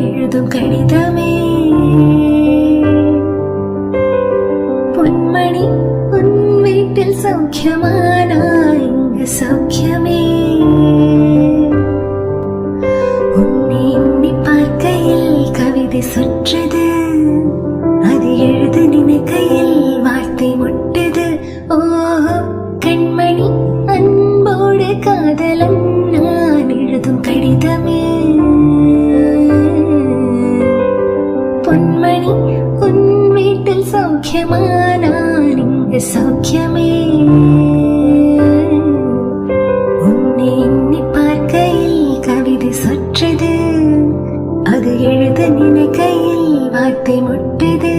எழுதும் கடிதமே. பொன்மணி உன் வீட்டில் சௌக்கியமானா இங்கு சௌக்கியமே. உன்னை எண்ணி பார்க்கையில் கவிதை சுற்றது, அது எழுத நினைக்கையில் வார்த்தை முட்டது. ஓ கண்மணி அன்போடு காதலன் நான் எழுதும் கடிதமே. பொன்மணி உன் வீட்டில் சௌக்கியமானா இங்கு சௌக்கியமே. உன்னை எண்ணி பார்க்கையில் கவிதை சொற்றது, அது எழுத நினைக்கையில் வார்த்தை முட்டது.